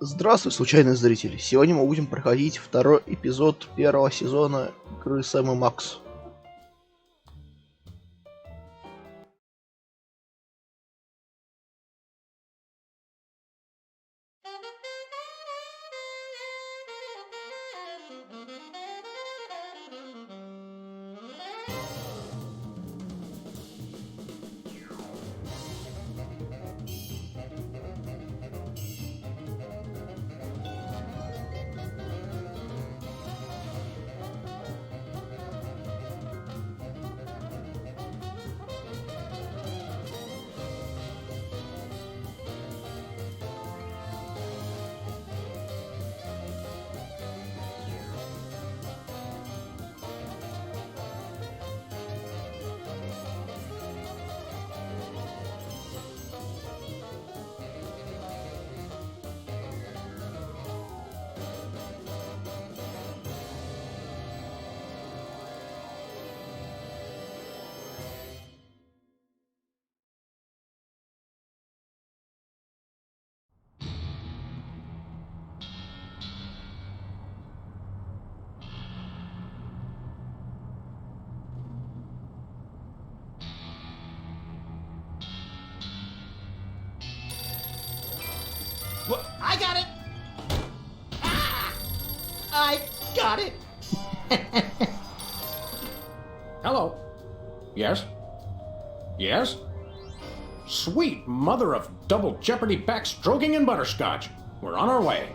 Здравствуй, случайный зритель! Сегодня мы будем проходить второй эпизод первого сезона игры Sam&Max. What? I got it! Ah! I got it! Hello. Yes? Yes? Sweet mother of double jeopardy backstroking and butterscotch. We're on our way.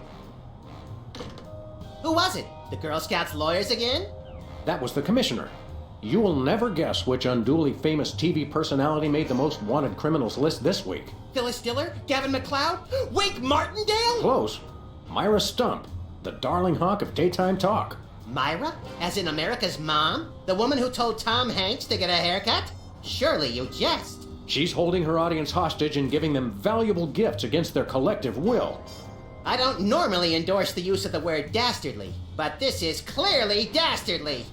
Who was it? The Girl Scouts lawyers again? That was the commissioner. You will never guess which unduly famous TV personality made the most wanted criminals list this week. Phyllis Diller? Gavin McLeod? Wake Martindale? Close. Myra Stump, the darling hawk of daytime talk. Myra? As in America's mom? The woman who told Tom Hanks to get a haircut? Surely you jest. She's holding her audience hostage and giving them valuable gifts against their collective will. I don't normally endorse the use of the word dastardly, but this is clearly dastardly.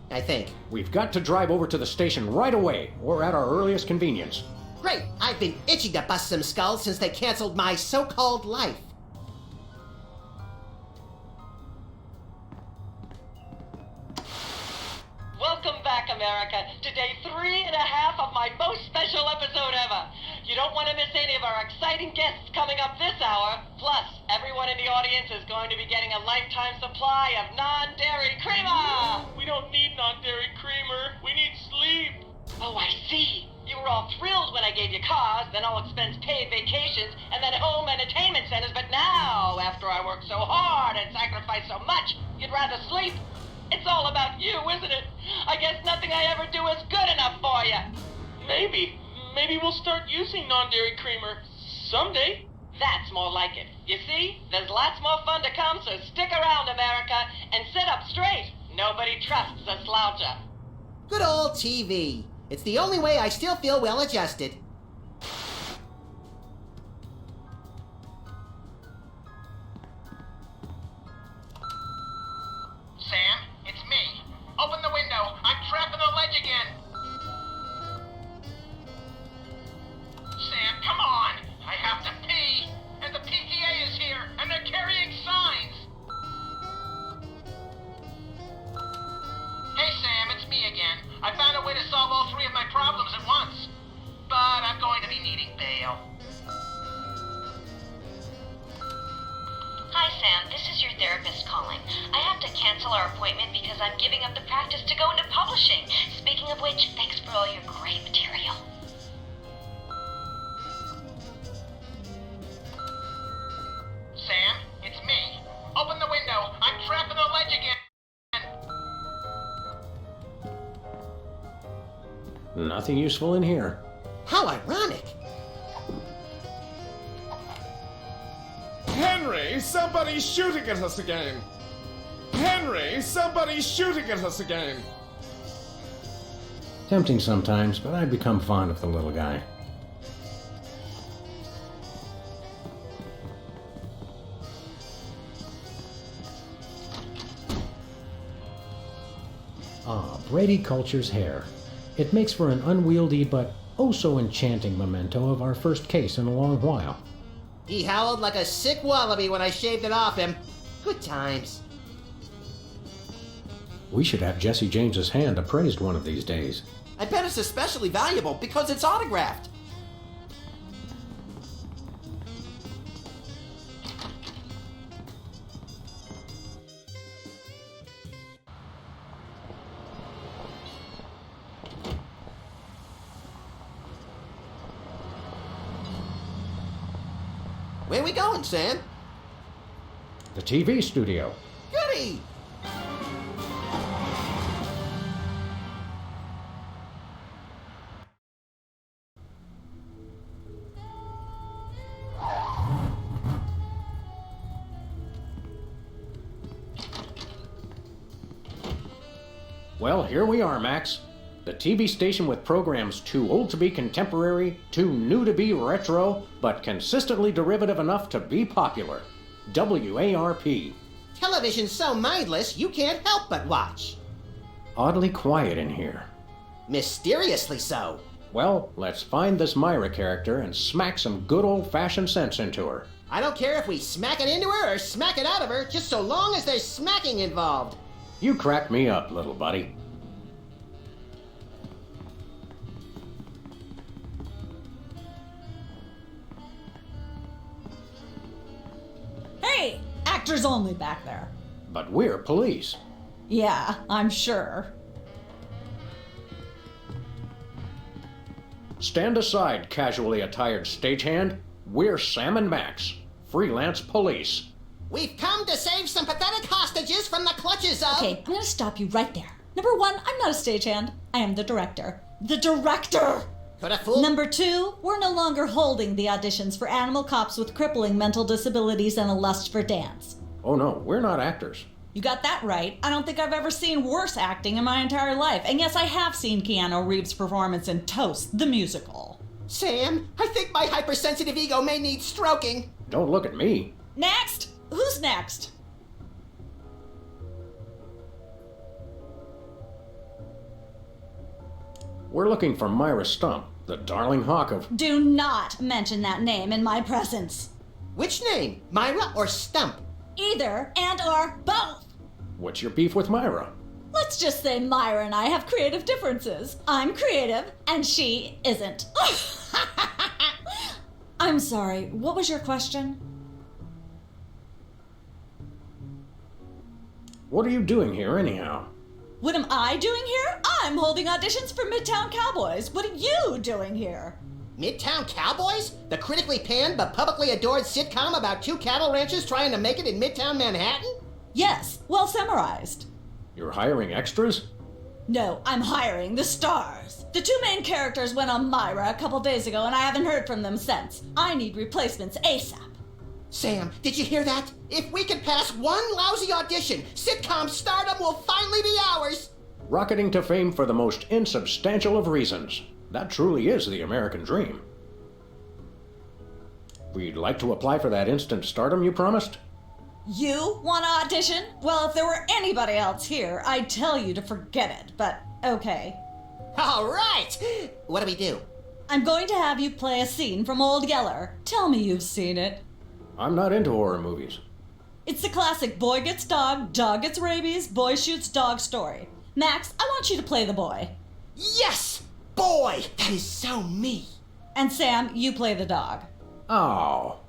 I think. We've got to drive over to the station right away, or at our earliest convenience. Great! I've been itching to bust some skulls since they canceled my so-called life. Welcome back, America, to day 3.5 of my most special episode ever. You don't want to miss any of our exciting guests coming up this hour. Plus, everyone in the audience is going to be getting a lifetime supply of non-dairy creamer. We don't need non-dairy creamer. We need sleep. Oh, I see. You were all thrilled when I gave you cars, then all expense paid vacations, and then home entertainment centers. But now, after I worked so hard and sacrificed so much, you'd rather sleep? It's all about you, isn't it? I guess nothing I ever do is good enough for you. Maybe we'll start using non-dairy creamer someday. That's more like it. You see, there's lots more fun to come, so stick around, America, and sit up straight. Nobody trusts a sloucher. Good old TV. It's the only way I still feel well adjusted. Sam, it's me. Open the window. I'm trapped in a ledge again. Sam, come on. I have to pee. And the PTA is here, and they're carrying signs. Hey, Sam, it's me again. I found a way to solve all 3 of my problems at once. But I'm going to be needing bail. Hi, Sam. This is your therapist calling. I have to cancel our appointment because I'm giving up the practice to go into publishing. Speaking of which, thanks for all your great material. Sam, it's me. Open the window. I'm trapped in a ledge again. Nothing useful in here. How ironic. Henry, somebody's shooting at us again! Henry, somebody's shooting at us again! Tempting sometimes, but I've become fond of the little guy. Ah, Brady Culture's hair. It makes for an unwieldy but oh so enchanting memento of our first case in a long while. He howled like a sick wallaby when I shaved it off him. Good times. We should have Jesse James's hand appraised one of these days. I bet it's especially valuable because it's autographed. Where we going, Sam? The TV studio. Goody! Well, here we are, Max. The TV station with programs too old to be contemporary, too new to be retro, but consistently derivative enough to be popular. WARP. Television's so mindless, you can't help but watch. Oddly quiet in here. Mysteriously so. Well, let's find this Myra character and smack some good old-fashioned sense into her. I don't care if we smack it into her or smack it out of her, just so long as there's smacking involved. You crack me up, little buddy. Hey, actors only back there. But we're police. Yeah, I'm sure. Stand aside, casually attired stagehand. We're Sam&Max, freelance police. We've come to save some pathetic hostages from the clutches of... Okay, I'm gonna stop you right there. Number one, I'm not a stagehand. I am the director. The director! Coulda fooled... Number two, we're no longer holding the auditions for animal cops with crippling mental disabilities and a lust for dance. Oh no, we're not actors. You got that right. I don't think I've ever seen worse acting in my entire life. And yes, I have seen Keanu Reeves' performance in Toast, the musical. Sam, I think my hypersensitive ego may need stroking. Don't look at me. Next! Who's next? We're looking for Myra Stump, the darling hawk of... Do not mention that name in my presence. Which name, Myra or Stump? Either and or both. What's your beef with Myra? Let's just say Myra and I have creative differences. I'm creative and she isn't. I'm sorry, what was your question? What are you doing here anyhow? What am I doing here? I'm holding auditions for Midtown Cowboys. What are you doing here? Midtown Cowboys? The critically panned but publicly adored sitcom about two cattle ranchers trying to make it in Midtown Manhattan? Yes, well summarized. You're hiring extras? No, I'm hiring the stars. The two main characters went on Myra a couple days ago and I haven't heard from them since. I need replacements ASAP. Sam, did you hear that? If we can pass one lousy audition, sitcom stardom will finally be ours! Rocketing to fame for the most insubstantial of reasons. That truly is the American dream. We'd like to apply for that instant stardom you promised. You want to audition? Well, if there were anybody else here, I'd tell you to forget it, but okay. All right! What do we do? I'm going to have you play a scene from Old Yeller. Tell me you've seen it. I'm not into horror movies. It's the classic boy gets dog gets rabies, boy shoots dog story. Max, I want you to play the boy. Yes! Boy! That is so me! And Sam, you play the dog. Oh.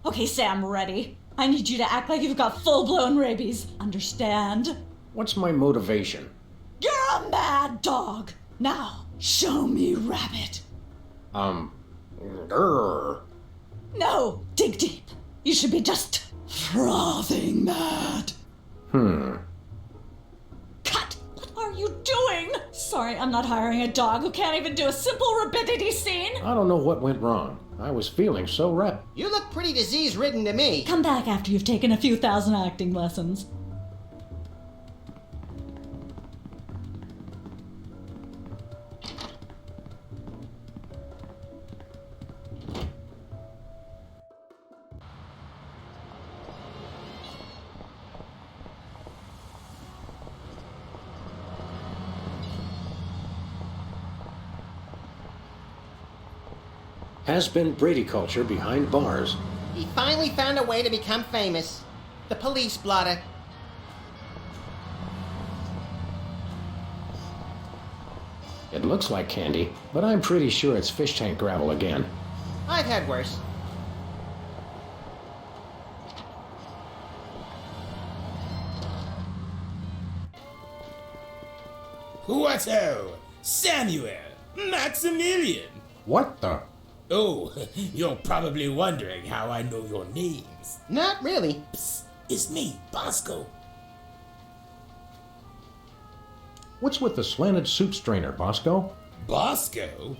Okay, Sam, ready? I need you to act like you've got full-blown rabies. Understand? What's my motivation? You're a mad dog. Now, show me rabbit. Grr. No, dig deep. You should be just frothing mad. Cut! What are you doing? Sorry, I'm not hiring a dog who can't even do a simple rapidity scene. I don't know what went wrong. I was feeling so rep. You look pretty disease-ridden to me. Come back after you've taken a few thousand acting lessons. Has been Brady culture behind bars. He finally found a way to become famous. The police blotter. It looks like candy, but I'm pretty sure it's fish tank gravel again. I've had worse. What-o? Samuel! Maximilian! What the? Oh, you're probably wondering how I know your names. Not really. Psst, it's me, Bosco. What's with the slanted soup strainer, Bosco? Bosco?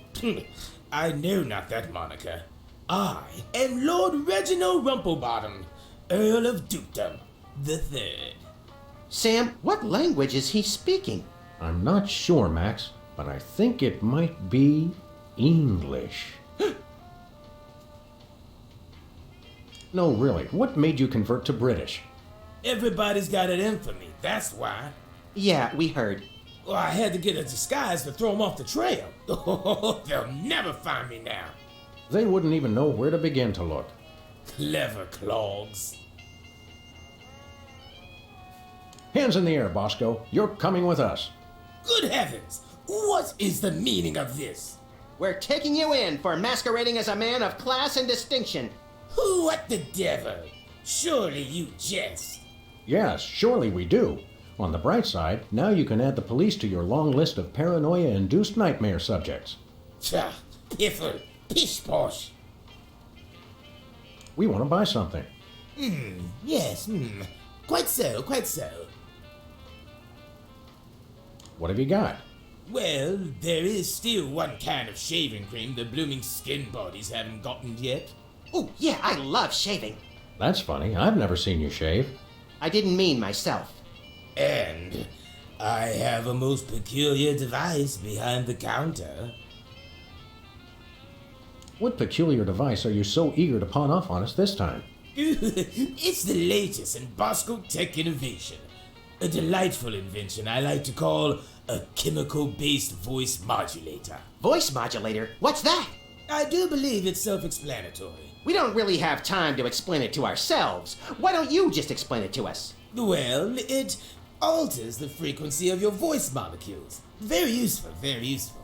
I know not that moniker. I am Lord Reginald Rumplebottom, Earl of Dukedom the Third. Sam, what language is he speaking? I'm not sure, Max, but I think it might be English. No, really, what made you convert to British? Everybody's got it in for me, that's why. Yeah, we heard. Well, I had to get a disguise to throw them off the trail. They'll never find me now. They wouldn't even know where to begin to look. Clever clogs. Hands in the air, Bosco. You're coming with us. Good heavens! What is the meaning of this? We're taking you in for masquerading as a man of class and distinction. What the devil? Surely you jest. Yes, surely we do. On the bright side, now you can add the police to your long list of paranoia-induced nightmare subjects. Tcha, piffle, pish-posh. We want to buy something. Yes, quite so, quite so. What have you got? Well, there is still one kind of shaving cream the blooming skin bodies haven't gotten yet. Oh, yeah, I love shaving. That's funny. I've never seen you shave. I didn't mean myself. And I have a most peculiar device behind the counter. What peculiar device are you so eager to pawn off on us this time? It's the latest in Bosco tech innovation. A delightful invention I like to call a chemical-based voice modulator. Voice modulator? What's that? I do believe it's self-explanatory. We don't really have time to explain it to ourselves. Why don't you just explain it to us? Well, it alters the frequency of your voice molecules. Very useful, very useful.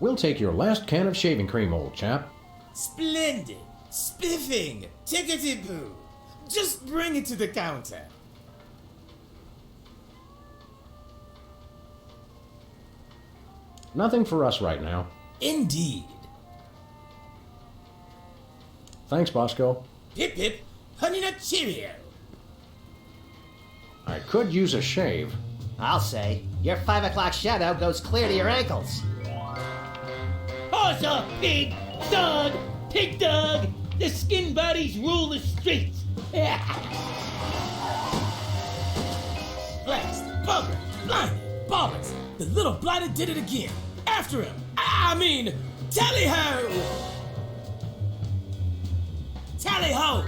We'll take your last can of shaving cream, old chap. Splendid! Spiffing! Tickety-boo! Just bring it to the counter. Nothing for us right now. Indeed. Thanks, Bosco. Pip pip, honey nut Cheerio. I could use a shave. I'll say. Your 5 o'clock shadow goes clear to your ankles. Horse off, pig! Dog! Pig dog! The skin bodies rule the streets! Blast! Bugger! Blinded! Ballers! The little blighter did it again! After him! I mean, tally-ho! Tally-ho!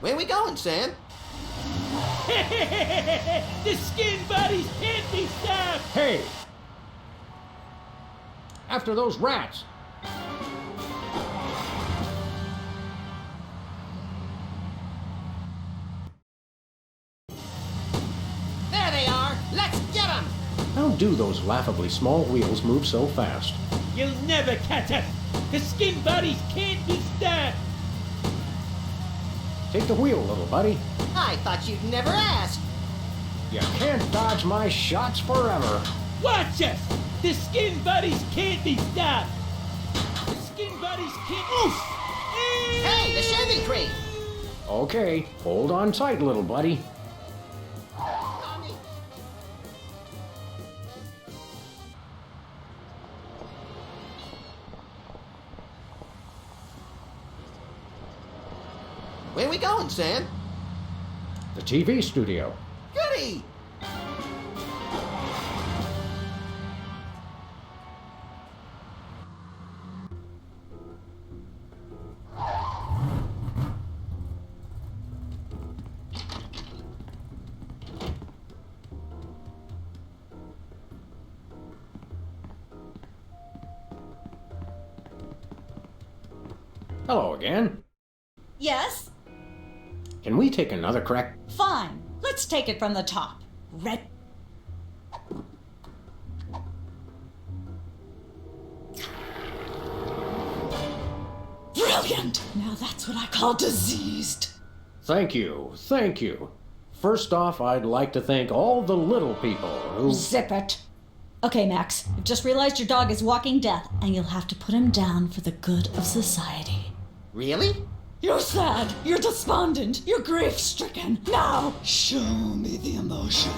Where we going, Sam? The skin bodies can't be stopped! Hey! After those rats! There they are! Let's get them! How do those laughably small wheels move so fast? You'll never catch us! The skin bodies can't be stopped! Take the wheel, little buddy. I thought you'd never ask. You can't dodge my shots forever. Watch us! The skin buddies can't be stopped! The skin buddies can't... Oof! Hey, the shaving cream! Okay, hold on tight, little buddy. Where we going, Sam? The TV studio. Goody! Hello again. Yes? Can we take another crack? Fine. Let's take it from the top. Red. Brilliant! Now that's what I call diseased. Thank you, thank you. First off, I'd like to thank all the little people who... Zip it. Okay, Max, I've just realized your dog is walking death, and you'll have to put him down for the good of society. Really? You're sad, you're despondent, you're grief-stricken. Now, show me the emotion.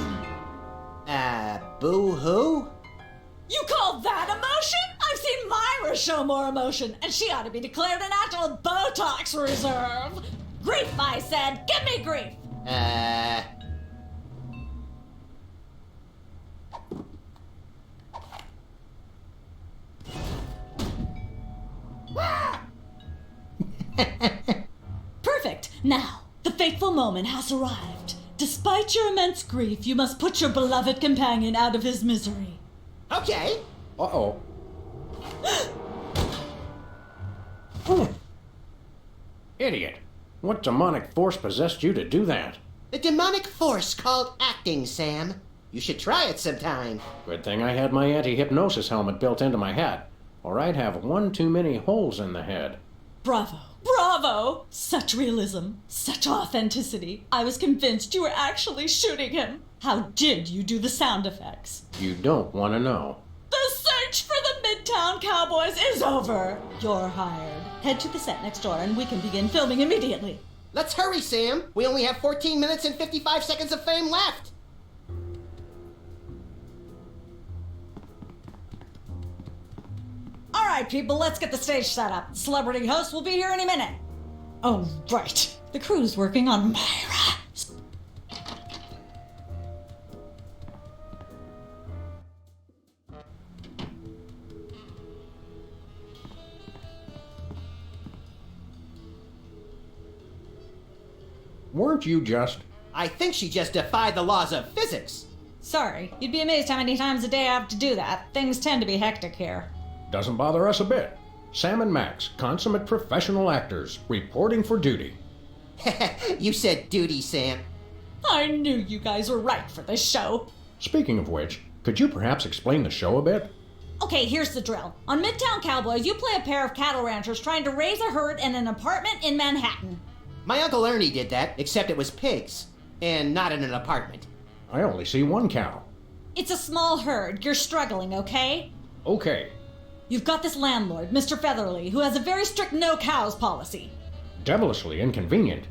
Boo-hoo? You call that emotion? I've seen Myra show more emotion, and she ought to be declared a national Botox reserve. Grief, I said. Give me grief. Perfect. Now, the fateful moment has arrived. Despite your immense grief, you must put your beloved companion out of his misery. Okay. Uh-oh. Idiot. What demonic force possessed you to do that? The demonic force called acting, Sam. You should try it sometime. Good thing I had my anti-hypnosis helmet built into my head, or I'd have one too many holes in the head. Bravo. Bravo! Such realism, such authenticity. I was convinced you were actually shooting him. How did you do the sound effects? You don't want to know. The search for the Midtown Cowboys is over. You're hired. Head to the set next door and we can begin filming immediately. Let's hurry, Sam. We only have 14 minutes and 55 seconds of fame left. All right, people, let's get the stage set up. The celebrity host will be here any minute. Oh, right. The crew's working on Myra. Weren't you just... I think she just defied the laws of physics. Sorry, you'd be amazed how many times a day I have to do that. Things tend to be hectic here. Doesn't bother us a bit. Sam&Max, consummate professional actors, reporting for duty. You said duty, Sam. I knew you guys were right for this show. Speaking of which, could you perhaps explain the show a bit? Okay, here's the drill. On Midtown Cowboys, you play a pair of cattle ranchers trying to raise a herd in an apartment in Manhattan. My Uncle Ernie did that, except it was pigs. And not in an apartment. I only see one cow. It's a small herd. You're struggling, okay? Okay. You've got this landlord, Mr. Featherly, who has a very strict no cows policy. Devilishly inconvenient.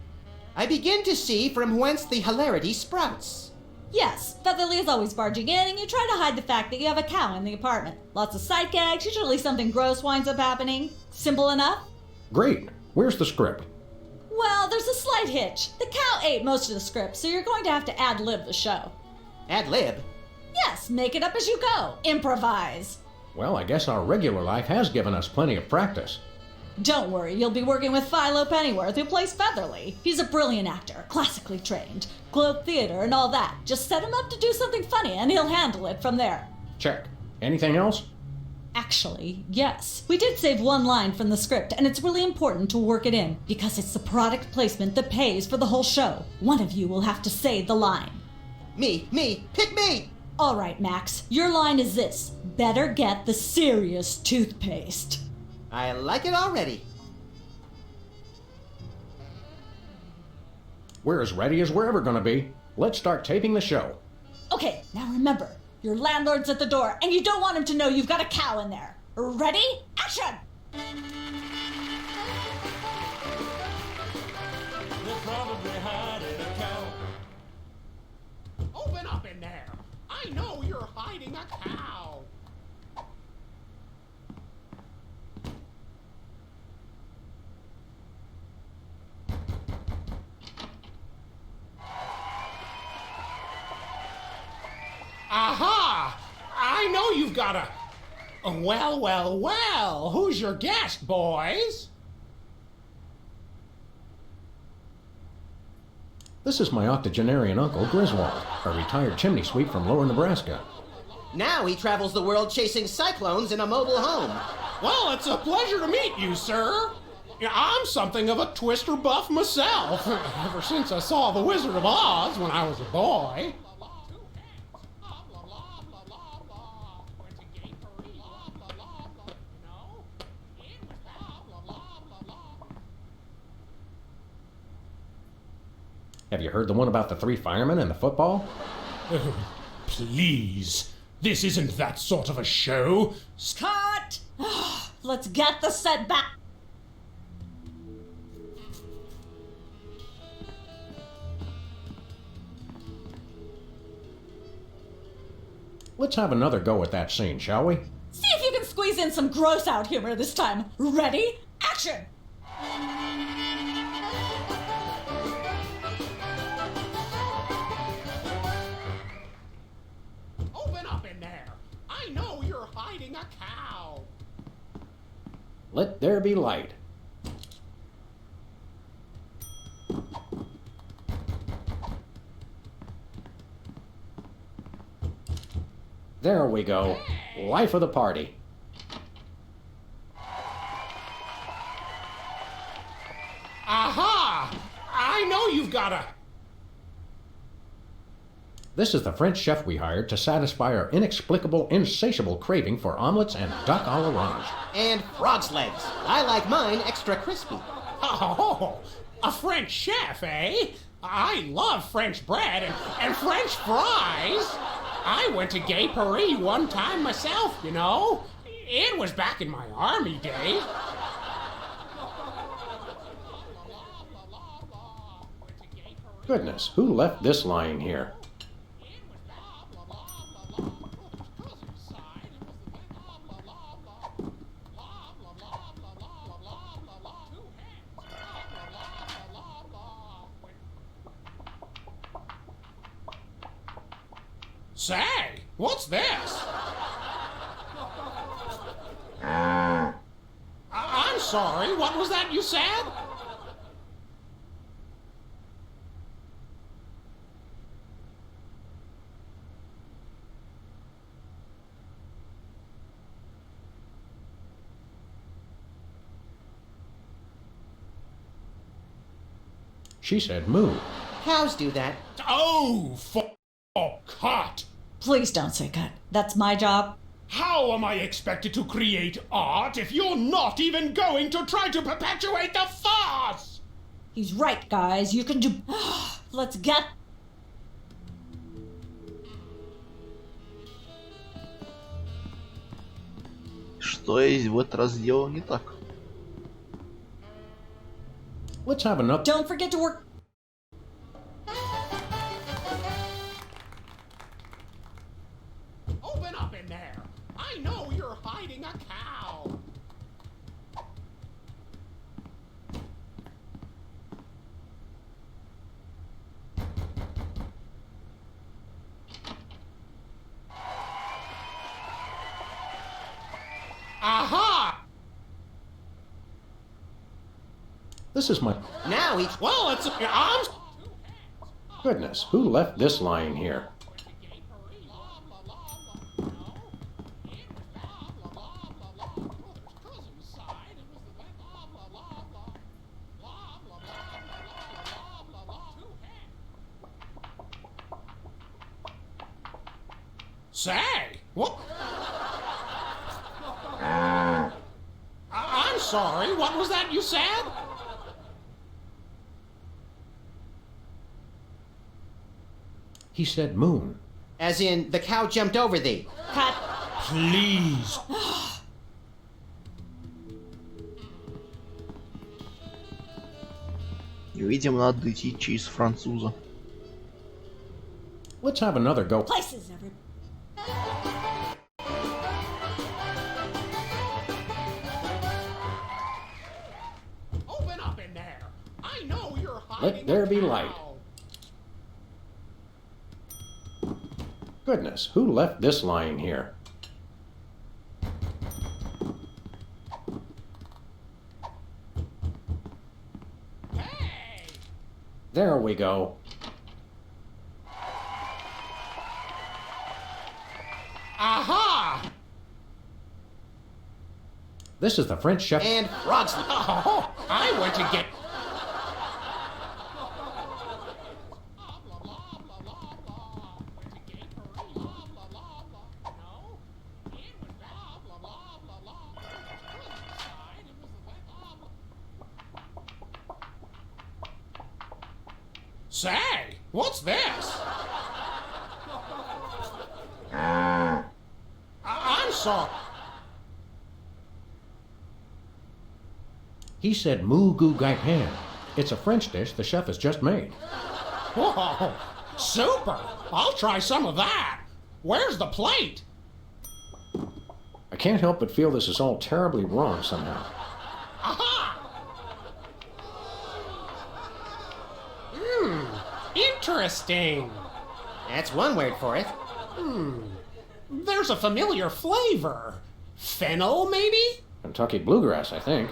I begin to see from whence the hilarity sprouts. Yes, Featherly is always barging in, and you try to hide the fact that you have a cow in the apartment. Lots of sight gags, usually something gross winds up happening. Simple enough? Great. Where's the script? Well, there's a slight hitch. The cow ate most of the script, so you're going to have to ad-lib the show. Ad-lib? Yes, make it up as you go. Improvise. Well, I guess our regular life has given us plenty of practice. Don't worry, you'll be working with Philo Pennyworth, who plays Featherly. He's a brilliant actor, classically trained, Globe Theater and all that. Just set him up to do something funny, and he'll handle it from there. Check. Anything else? Actually, yes. We did save one line from the script, and it's really important to work it in, because it's the product placement that pays for the whole show. One of you will have to say the line. Me, pick me! All right, Max, your line is this. Better get the serious toothpaste. I like it already. We're as ready as we're ever gonna be. Let's start taping the show. Okay, now remember, your landlord's at the door, and you don't want him to know you've got a cow in there. Ready? Action! They're probably hiding a cow. Open up in there! I know you're hiding a cow! Aha! I know you've got a... Well, well, well. Who's your guest, boys? This is my octogenarian uncle, Griswold, a retired chimney sweep from Lower Nebraska. Now he travels the world chasing cyclones in a mobile home. Well, it's a pleasure to meet you, sir. I'm something of a Twister buff myself, ever since I saw The Wizard of Oz when I was a boy. Have you heard the one about the 3 firemen and the football? Oh, please. This isn't that sort of a show. Cut! Let's get the set back. Let's have another go at that scene, shall we? See if you can squeeze in some gross out humor this time. Ready? Action! Open up in there. I know you're hiding a cow. Let there be light. There we go. Life of the party. Aha! I know you've got a... This is the French chef we hired to satisfy our inexplicable, insatiable craving for omelets and duck à l'orange. And frog's legs. I like mine extra crispy. Oh, a French chef, eh? I love French bread and French fries. I went to Gay Paris one time myself, you know. It was back in my army days. Goodness, who left this lying here? Say, what's this? I'm sorry, what was that you said? She said moo. Cows do that. Oh, cut! Please don't say cut. That's my job. How am I expected to create art if you're not even going to try to perpetuate the farce? He's right, guys. You can do... Let's get... Что я в этот раз сделал не так? Let's have another... Don't forget to work... Open up in there. I know you're hiding a cow. Aha! This is my... Now he... Well, it's... I'm... Goodness, who left this lying here? Say, what? I'm sorry, what was that you said? He said moon. As in, the cow jumped over thee. Cut. Please. Видимо, надо идти через француза. Let's have another go. Places, every... Open up in there. I know you're hiding. Let there be light. Goodness, who left this lying here? Hey! There we go. Aha! This is the French chef. And frogs. Oh, I went to get... Say, what's this? I'm sorry. He said moo goo gai pan. It's a French dish the chef has just made. Whoa, super! I'll try some of that. Where's the plate? I can't help but feel this is all terribly wrong somehow. Aha! Interesting. That's one word for it. There's a familiar flavor. Fennel, maybe? Kentucky bluegrass, I think.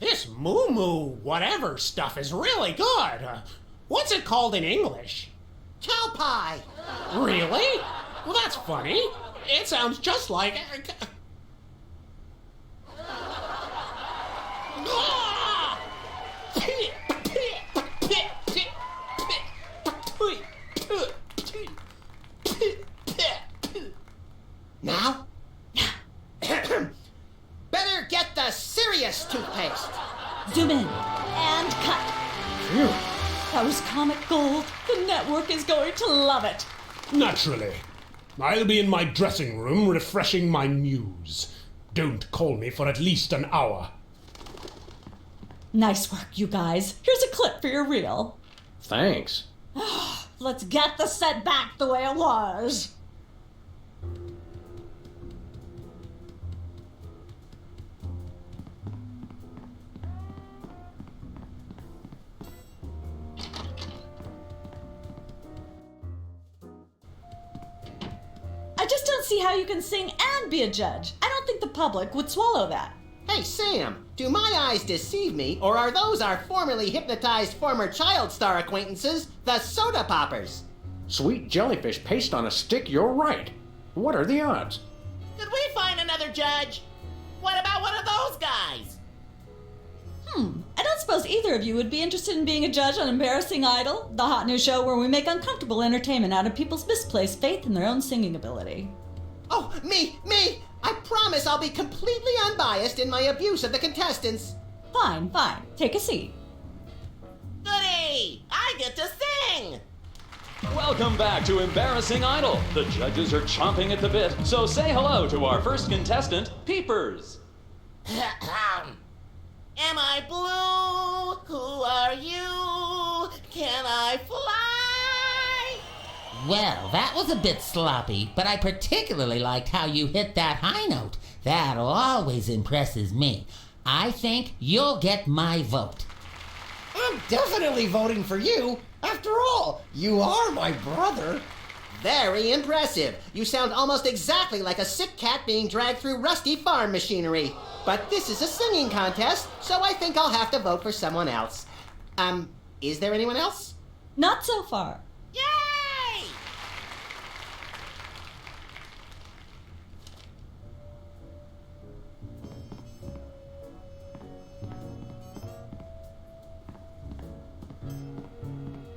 This moo whatever stuff is really good. What's it called in English? Cow pie. Really? Well, that's funny. It sounds just like... Now? Better get the serious toothpaste. Zoom in and cut. Phew. That was comic gold. The network is going to love it. Naturally. I'll be in my dressing room refreshing my news. Don't call me for at least an hour. Nice work, you guys. Here's a clip for your reel. Thanks. Let's get the set back the way it was. I just don't see how you can sing and be a judge. I don't think the public would swallow that. Hey, Sam, do my eyes deceive me, or are those our formerly hypnotized former child star acquaintances, the Soda Poppers? Sweet jellyfish paste on a stick, you're right. What are the odds? Could we find another judge? What about one of those guys? I don't suppose either of you would be interested in being a judge on Embarrassing Idol, the hot new show where we make uncomfortable entertainment out of people's misplaced faith in their own singing ability. Oh, me! I promise I'll be completely unbiased in my abuse of the contestants. Fine. Take a seat. Goody! I get to sing! Welcome back to Embarrassing Idol. The judges are chomping at the bit, so say hello to our first contestant, Peepers. Am I blue? Who are you? Can I fly? Well, that was a bit sloppy, but I particularly liked how you hit that high note. That always impresses me. I think you'll get my vote. I'm definitely voting for you. After all, you are my brother. Very impressive. You sound almost exactly like a sick cat being dragged through rusty farm machinery. But this is a singing contest, so I think I'll have to vote for someone else. Is there anyone else? Not so far. Yay!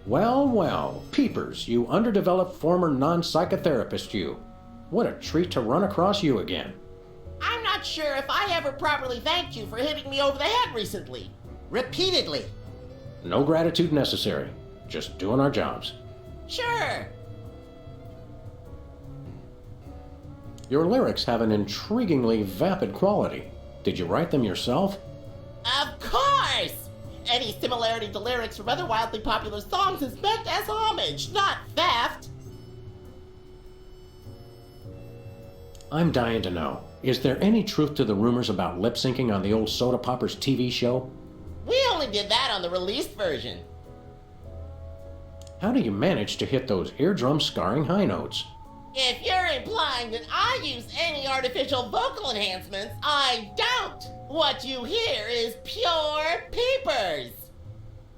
Well, Peepers, you underdeveloped former non-psychotherapist you. What a treat to run across you again. I'm not sure if I ever properly thanked you for hitting me over the head recently. Repeatedly. No gratitude necessary. Just doing our jobs. Sure. Your lyrics have an intriguingly vapid quality. Did you write them yourself? Of course! Any similarity to lyrics from other wildly popular songs is meant as homage, not theft. I'm dying to know. Is there any truth to the rumors about lip syncing on the old Soda Poppers TV show? We only did that on the released version. How do you manage to hit those eardrum-scarring high notes? If you're implying that I use any artificial vocal enhancements, I don't. What you hear is pure peepers.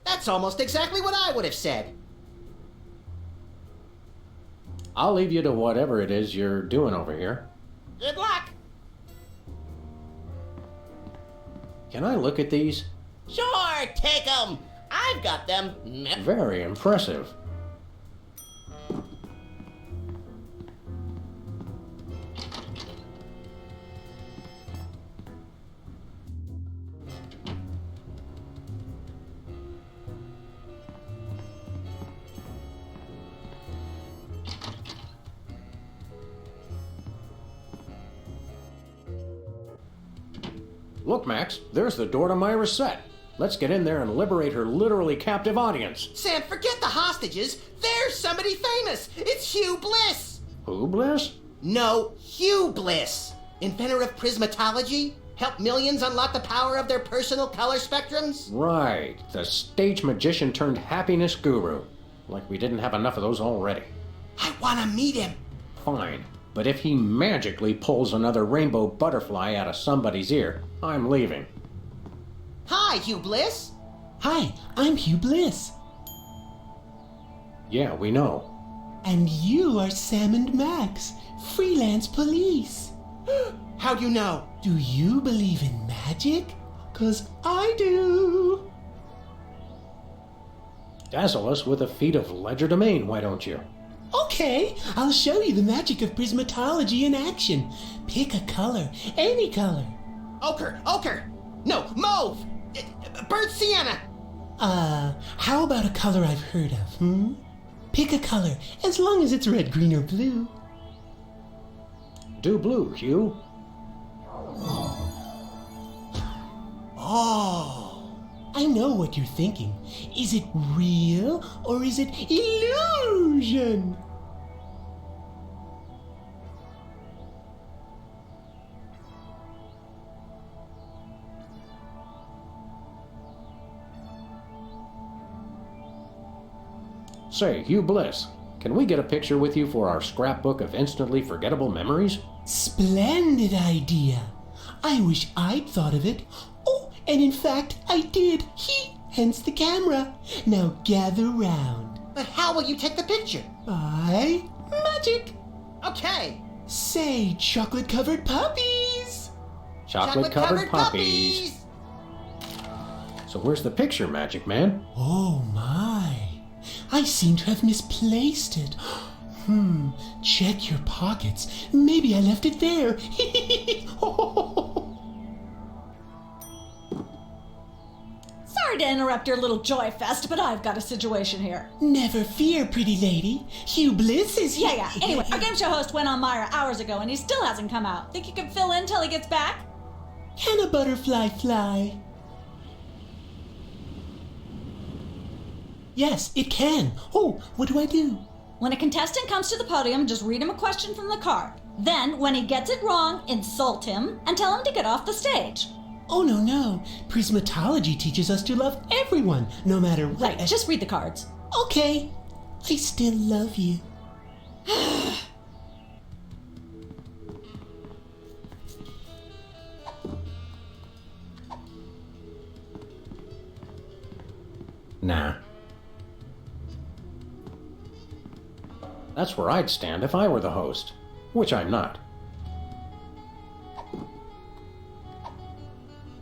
That's almost exactly what I would have said. I'll leave you to whatever it is you're doing over here. Good luck. Can I look at these? Sure, take them. I've got them. Very impressive. Look, Max, there's the door to Myra's set. Let's get in there and liberate her literally captive audience. Sam, forget the hostages. There's somebody famous. It's Hugh Bliss. Who, Bliss? No, Hugh Bliss. Inventor of prismatology. Helped millions unlock the power of their personal color spectrums. Right, the stage magician turned happiness guru. Like we didn't have enough of those already. I want to meet him. Fine, but if he magically pulls another rainbow butterfly out of somebody's ear, I'm leaving. Hi, Hugh Bliss. Hi, I'm Hugh Bliss. Yeah, we know. And you are Sam&Max, freelance police. How'd you know? Do you believe in magic? 'Cause I do. Dazzle us with a feat of legerdemain, why don't you? Okay, I'll show you the magic of prismatology in action. Pick a color, any color. Ochre. No, mauve. Burnt sienna. How about a color I've heard of, Pick a color, as long as it's red, green, or blue. Do blue, Hugh. Oh, I know what you're thinking. Is it real or is it illusion? Say, Hugh Bliss, can we get a picture with you for our scrapbook of instantly forgettable memories? Splendid idea. I wish I'd thought of it. Oh, and in fact, I did. Hence the camera. Now gather round. But how will you take the picture? By magic. Okay. Say, chocolate-covered puppies. Chocolate-covered puppies. So where's the picture, Magic Man? Oh my. I seem to have misplaced it. Check your pockets. Maybe I left it there. Sorry to interrupt your little joy fest, but I've got a situation here. Never fear, pretty lady. Hugh Bliss is here. Yeah. Anyway, our game show host went on Myra hours ago and he still hasn't come out. Think you can fill in till he gets back? Can a butterfly fly? Yes, it can. Oh, what do I do? When a contestant comes to the podium, just read him a question from the card. Then, when he gets it wrong, insult him and tell him to get off the stage. Oh, no. Prismatology teaches us to love everyone, no matter what. Right, just read the cards. Okay. I still love you. Nah. That's where I'd stand if I were the host, which I'm not.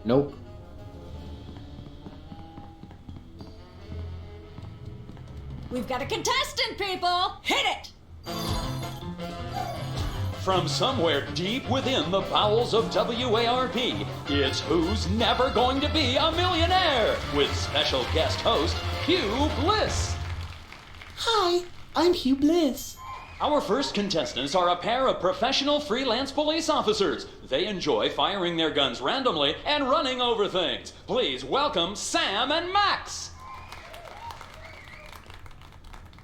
Nope. We've got a contestant, people! Hit it! From somewhere deep within the bowels of WARP, it's Who's Never Going to Be a Millionaire with special guest host Hugh Bliss. Hi, I'm Hugh Bliss. Our first contestants are a pair of professional freelance police officers. They enjoy firing their guns randomly and running over things. Please welcome Sam and Max.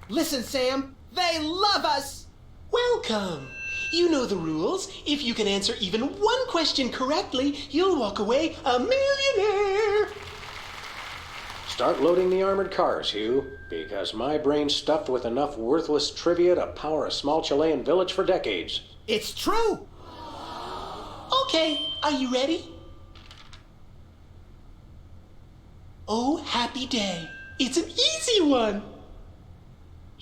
Listen, Sam, they love us. Welcome. You know the rules. If you can answer even one question correctly, you'll walk away a millionaire. Start loading the armored cars, Hugh, because my brain's stuffed with enough worthless trivia to power a small Chilean village for decades. It's true! Okay, are you ready? Oh, happy day. It's an easy one.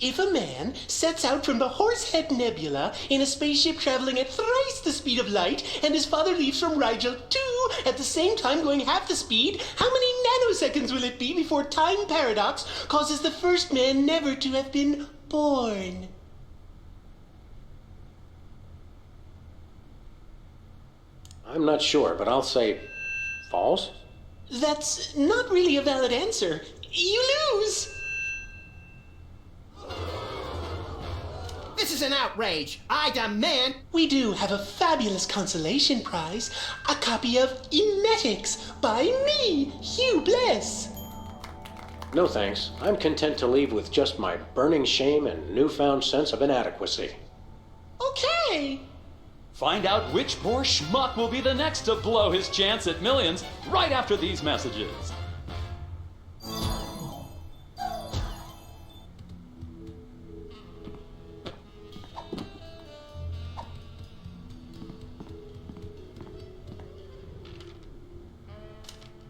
If a man sets out from the Horsehead Nebula in a spaceship traveling at thrice the speed of light, and his father leaves from Rigel too at the same time going half the speed, how many nanoseconds will it be before time paradox causes the first man never to have been born? I'm not sure, but I'll say false? That's not really a valid answer. You lose! This is an outrage. I demand... We do have a fabulous consolation prize. A copy of Emetics by me, Hugh Bless. No thanks. I'm content to leave with just my burning shame and newfound sense of inadequacy. Okay. Find out which poor schmuck will be the next to blow his chance at millions right after these messages.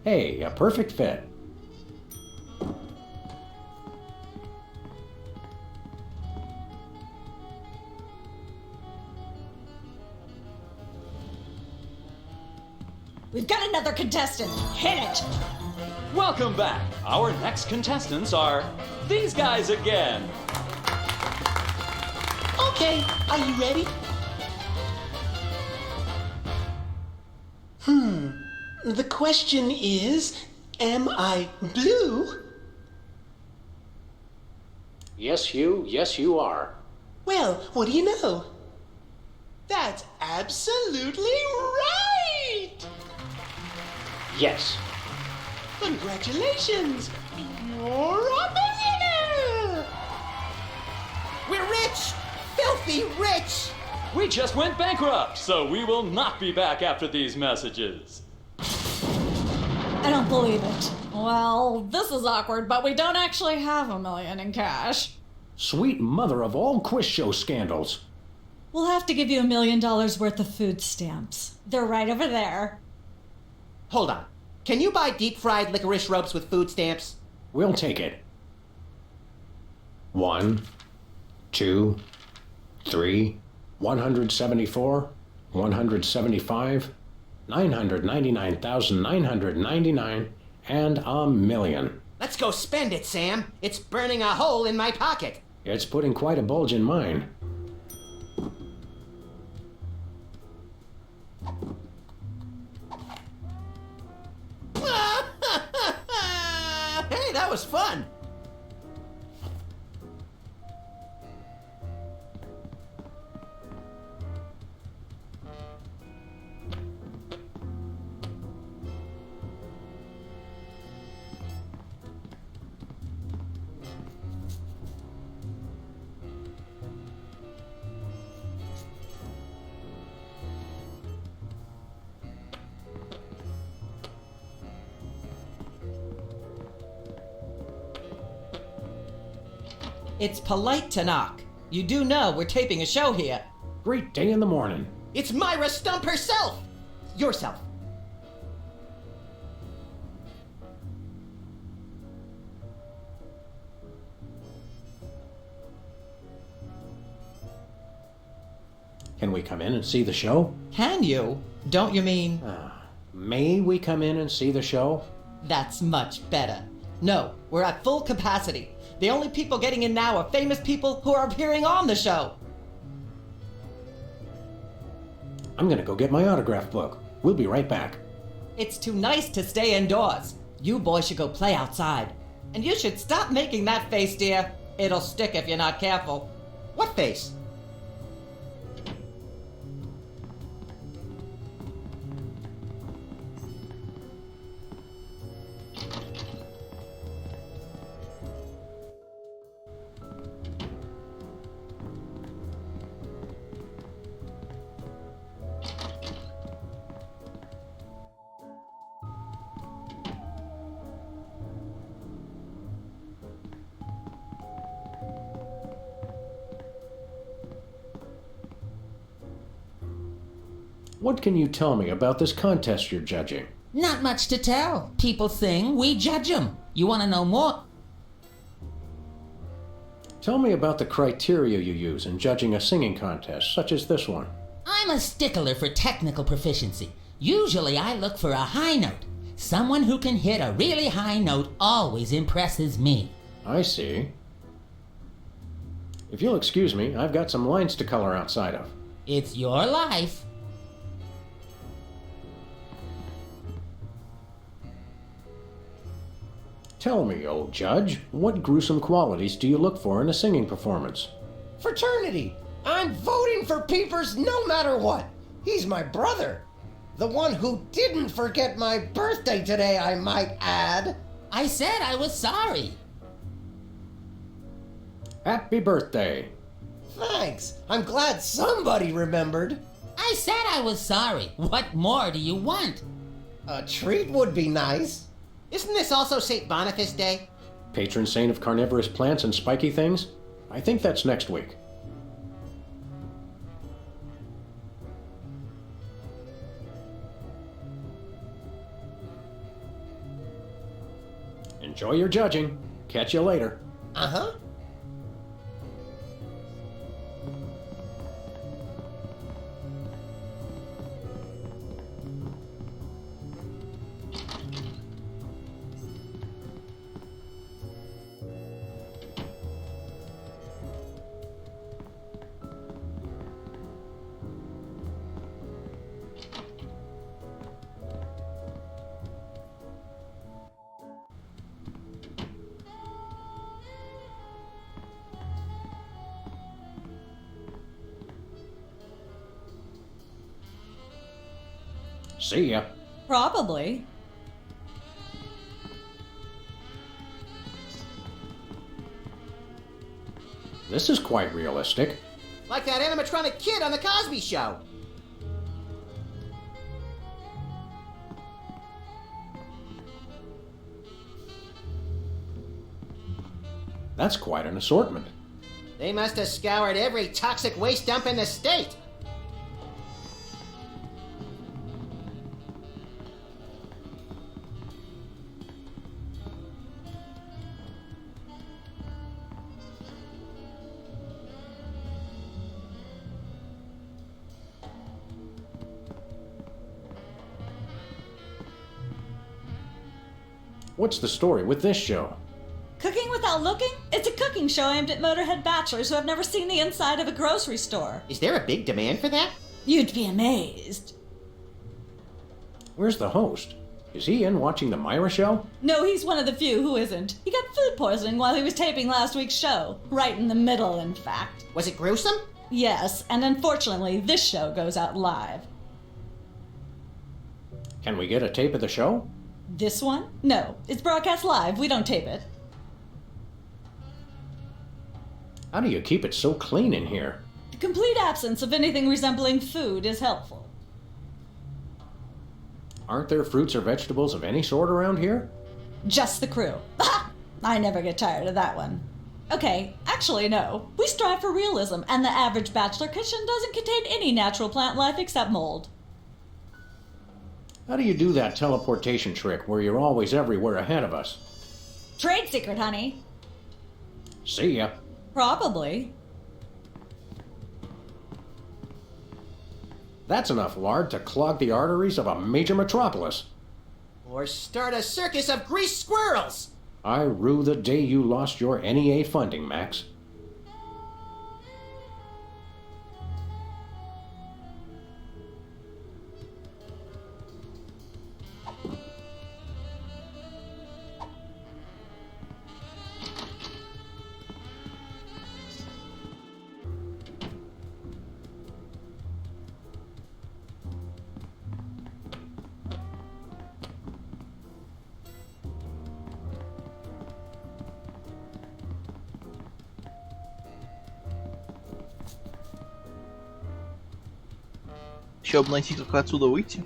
Hey, a perfect fit. We've got another contestant. Hit it! Welcome back. Our next contestants are these guys again. Okay, are you ready? The question is, am I blue? Yes, Hugh. Yes, you are. Well, what do you know? That's absolutely right! Yes. Congratulations! You're a millionaire! We're rich! Filthy rich! We just went bankrupt, so we will not be back after these messages. I don't believe it. Well, this is awkward, but we don't actually have $1 million in cash. Sweet mother of all quiz show scandals. We'll have to give you $1 million worth of food stamps. They're right over there. Hold on. Can you buy deep-fried licorice ropes with food stamps? We'll take it. 1, 2, 3, 174, 175, 999,999, and $1 million. Let's go spend it, Sam. It's burning a hole in my pocket. It's putting quite a bulge in mine. Hey, that was fun. It's polite to knock. You do know we're taping a show here. Great day in the morning. It's Myra Stump herself. Yourself. Can we come in and see the show? Can you? Don't you mean? May we come in and see the show? That's much better. No, we're at full capacity. The only people getting in now are famous people who are appearing on the show. I'm gonna go get my autograph book. We'll be right back. It's too nice to stay indoors. You boys should go play outside. And you should stop making that face, dear. It'll stick if you're not careful. What face? What can you tell me about this contest you're judging? Not much to tell. People sing, we judge them. You want to know more? Tell me about the criteria you use in judging a singing contest, such as this one. I'm a stickler for technical proficiency. Usually I look for a high note. Someone who can hit a really high note always impresses me. I see. If you'll excuse me, I've got some lines to color outside of. It's your life. Tell me, old judge, what gruesome qualities do you look for in a singing performance? Fraternity! I'm voting for Peepers no matter what. He's my brother. The one who didn't forget my birthday today, I might add. I said I was sorry. Happy birthday. Thanks. I'm glad somebody remembered. I said I was sorry. What more do you want? A treat would be nice. Isn't this also St. Boniface Day? Patron saint of carnivorous plants and spiky things? I think that's next week. Enjoy your judging. Catch you later. Uh-huh. See ya. Probably. This is quite realistic. Like that animatronic kid on The Cosby Show. That's quite an assortment. They must have scoured every toxic waste dump in the state. What's the story with this show? Cooking Without Looking? It's a cooking show aimed at Motorhead bachelors who have never seen the inside of a grocery store. Is there a big demand for that? You'd be amazed. Where's the host? Is he in watching the Myra show? No, he's one of the few who isn't. He got food poisoning while he was taping last week's show. Right in the middle, in fact. Was it gruesome? Yes, and unfortunately, this show goes out live. Can we get a tape of the show? This one? No, it's broadcast live. We don't tape it. How do you keep it so clean in here? The complete absence of anything resembling food is helpful. Aren't there fruits or vegetables of any sort around here? Just the crew. I never get tired of that one. Okay, actually no. We strive for realism, and the average bachelor kitchen doesn't contain any natural plant life except mold. How do you do that teleportation trick where you're always everywhere ahead of us? Trade secret, honey. See ya. Probably. That's enough lard to clog the arteries of a major metropolis. Or start a circus of greased squirrels! I rue the day you lost your NEA funding, Max. Еще бы найти, как отсюда выйти.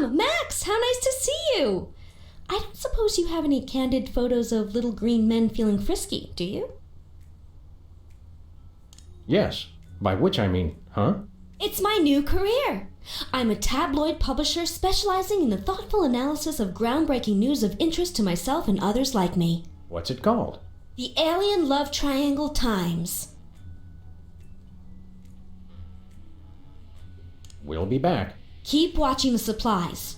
Sam! Max! How nice to see you! I don't suppose you have any candid photos of little green men feeling frisky, do you? Yes. By which I mean, huh? It's my new career. I'm a tabloid publisher specializing in the thoughtful analysis of groundbreaking news of interest to myself and others like me. What's it called? The Alien Love Triangle Times. We'll be back. Keep watching the supplies.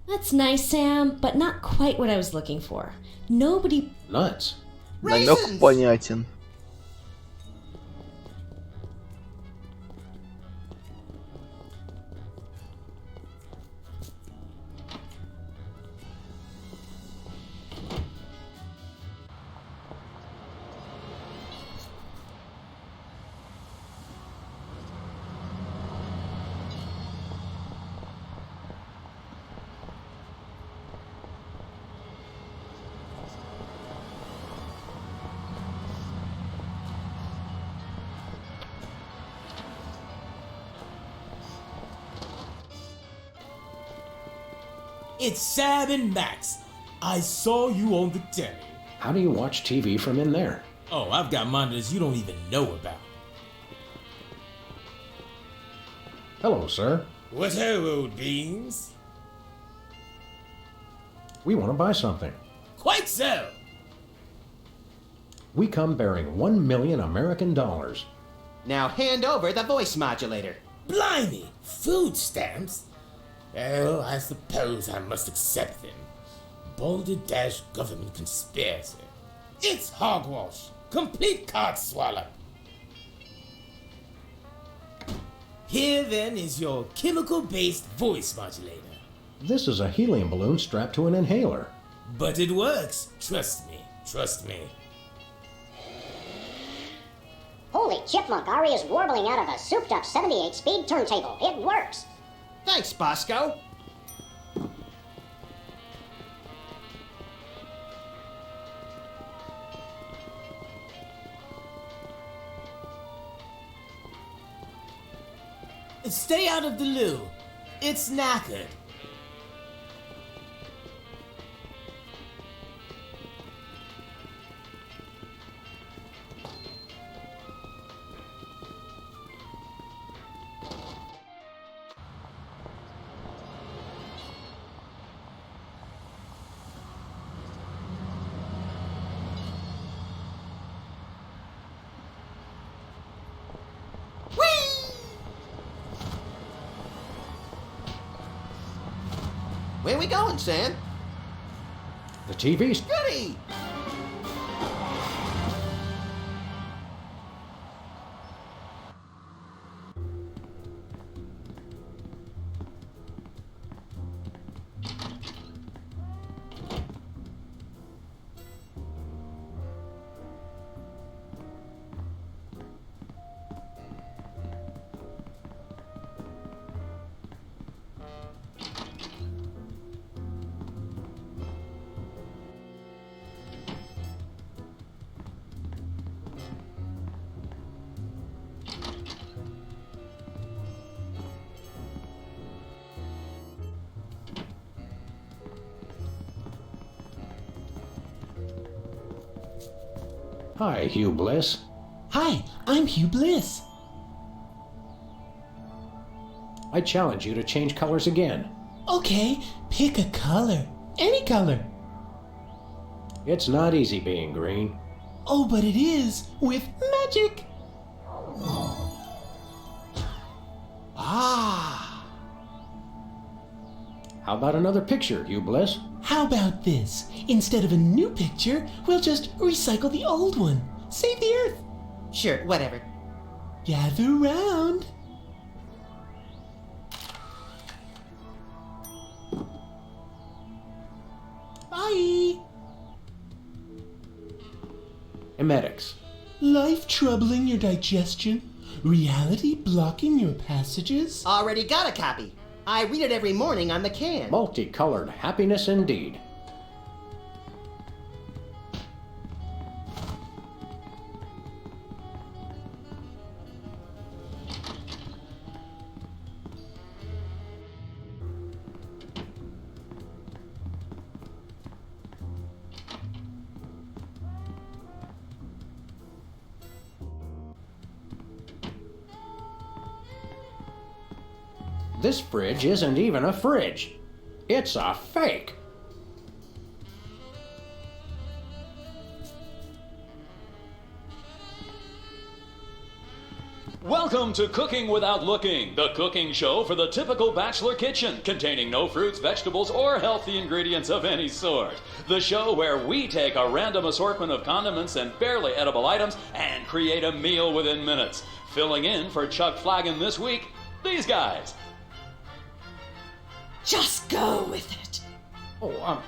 That's nice, Sam, but not quite what I was looking for. Nobody... Nuts. Намек понятен. It's Sam&Max. I saw you on the telly. How do you watch TV from in there? Oh, I've got monitors you don't even know about. Hello, sir. What ho, old beans? We want to buy something. Quite so. We come bearing 1 million American dollars. Now hand over the voice modulator. Blimey, food stamps? Oh, I suppose I must accept them. Balderdash government conspiracy. It's hogwash. Complete card swallow. Here then is your chemical-based voice modulator. This is a helium balloon strapped to an inhaler. But it works. Trust me. Trust me. Holy chipmunk, Ari is warbling out of a souped-up 78-speed turntable. It works. Thanks, Bosco. Stay out of the loo. It's knackered. Where we going, Sam? The TV's... Goody! Hi, Hugh Bliss. Hi, I'm Hugh Bliss. I challenge you to change colors again. Okay, pick a color. Any color. It's not easy being green. Oh, but it is with magic. Ah. How about another picture, Hugh Bliss? How about this? Instead of a new picture, we'll just recycle the old one. Save the Earth. Sure, whatever. Gather round. Bye. Emetics. Life troubling your digestion? Reality blocking your passages? Already got a copy. I read it every morning on the can. Multicolored happiness indeed. This fridge isn't even a fridge. It's a fake. Welcome to Cooking Without Looking, the cooking show for the typical bachelor kitchen, containing no fruits, vegetables, or healthy ingredients of any sort. The show where we take a random assortment of condiments and barely edible items and create a meal within minutes. Filling in for Chuck Flagon this week, these guys. Just go with it. Oh,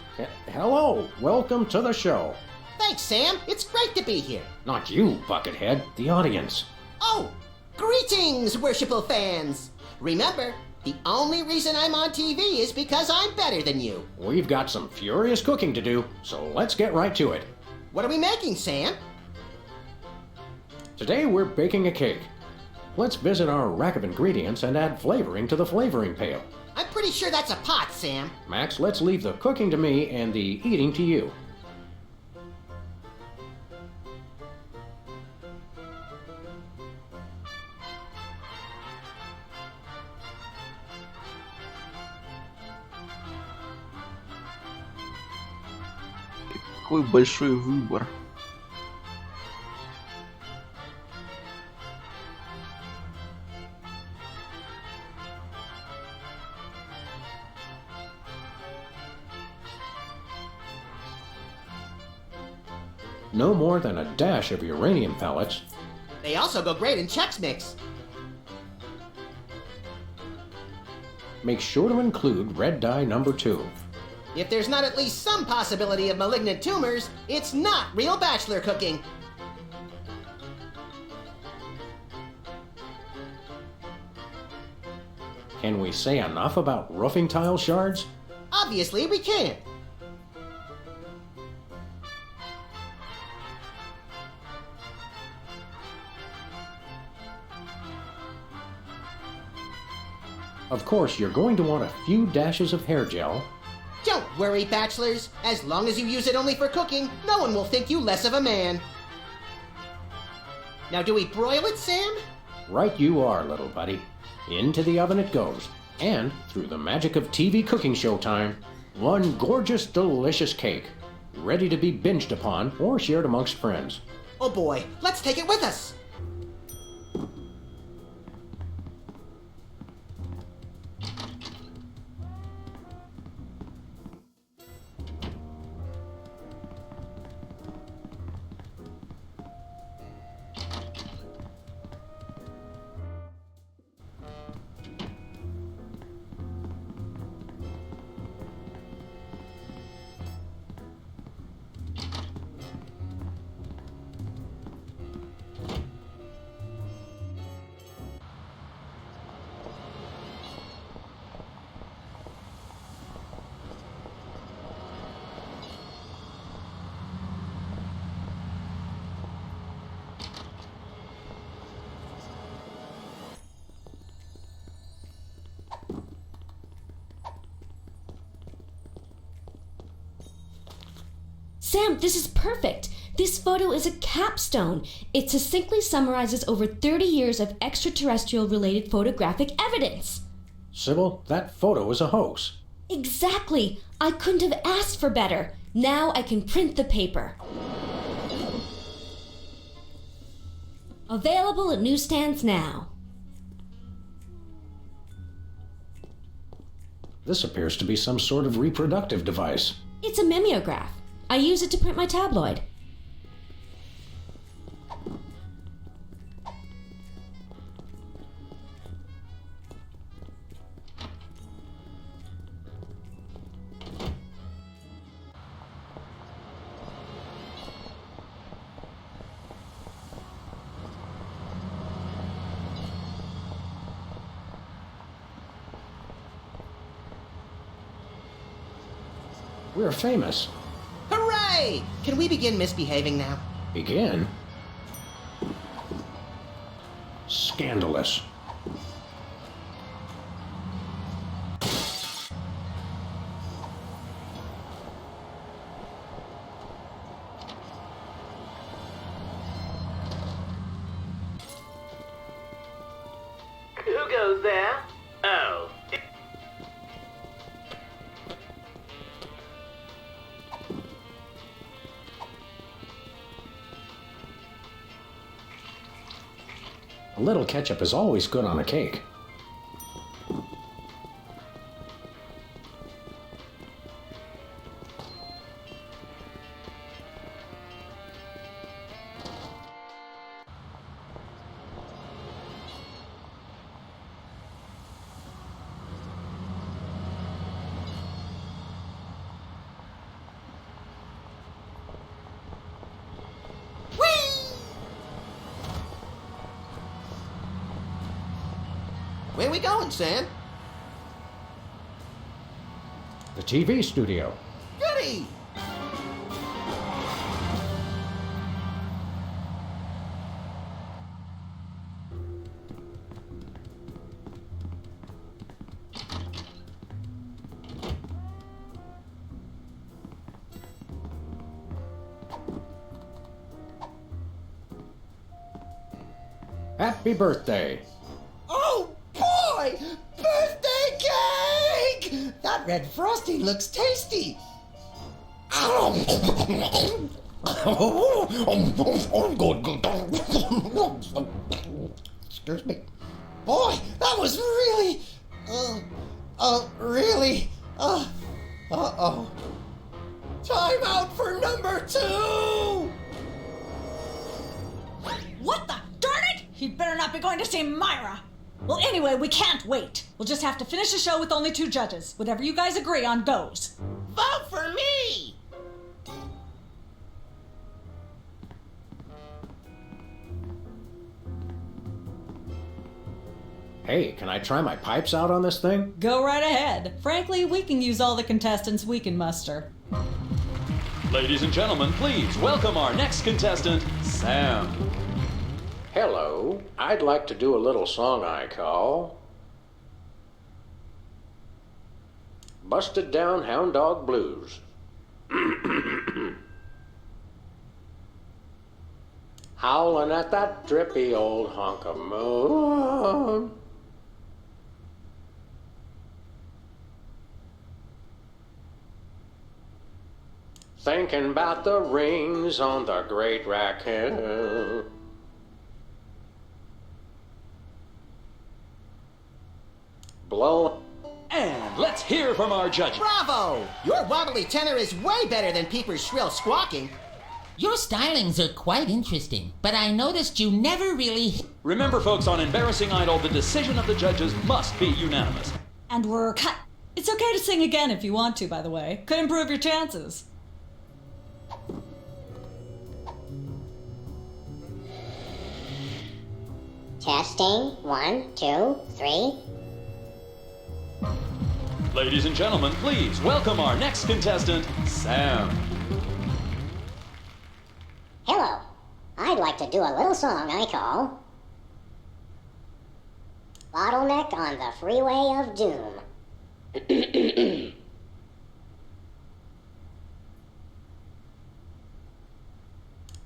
hello. Welcome to the show. Thanks, Sam. It's great to be here. Not you, Buckethead. The audience. Oh, greetings, worshipful fans. Remember, the only reason I'm on TV is because I'm better than you. We've got some furious cooking to do, so let's get right to it. What are we making, Sam? Today we're baking a cake. Let's visit our rack of ingredients and add flavoring to the flavoring pail. I'm pretty sure that's a pot, Sam. Max, let's leave the cooking to me and the eating to you. Какой большой выбор. No more than a dash of uranium pellets. They also go great in Chex Mix. Make sure to include red dye number 2. If there's not at least some possibility of malignant tumors, it's not real bachelor cooking. Can we say enough about roofing tile shards? Obviously, we can't. Of course, you're going to want a few dashes of hair gel. Don't worry, bachelors. As long as you use it only for cooking, no one will think you less of a man. Now, do we broil it, Sam? Right you are, little buddy. Into the oven it goes. And, through the magic of TV cooking show time, one gorgeous, delicious cake, ready to be binged upon or shared amongst friends. Oh boy, let's take it with us. Sam, this is perfect. This photo is a capstone. It succinctly summarizes over 30 years of extraterrestrial-related photographic evidence. Sybil, that photo is a hoax. Exactly. I couldn't have asked for better. Now I can print the paper. Available at newsstands now. This appears to be some sort of reproductive device. It's a mimeograph. I use it to print my tabloid. We're famous. Hooray! Can we begin misbehaving now? Begin? Scandalous. Who goes there? Oh, A little ketchup is always good on a cake. Where we going, Sam? The TV studio. Goody! Happy birthday. Oh, boy! Birthday cake! That red frosting looks tasty. Excuse me. Boy, that was really... really... uh-oh. Time out for number 2! What the? Darn it! He'd better not be going to see Myra. Well, anyway, we can't wait. We'll just have to finish the show with only 2 judges. Whatever you guys agree on goes. Vote for me! Hey, can I try my pipes out on this thing? Go right ahead. Frankly, we can use all the contestants we can muster. Ladies and gentlemen, please welcome our next contestant, Sam. Hello, I'd like to do a little song I call Busted Down Hound Dog Blues. Howling at that drippy old hunk of moon. Thinking about the rings on the great raccoon. Blow. And let's hear from our judges. Bravo! Your wobbly tenor is way better than Peeper's shrill squawking. Your stylings are quite interesting, but I noticed you never really... Remember, folks, on Embarrassing Idol, the decision of the judges must be unanimous. And we're cut. It's okay to sing again if you want to, by the way. Could improve your chances. Testing. 1, 2, 3. Ladies and gentlemen, please welcome our next contestant, Sam. Hello. I'd like to do a little song I call Bottleneck on the Freeway of Doom.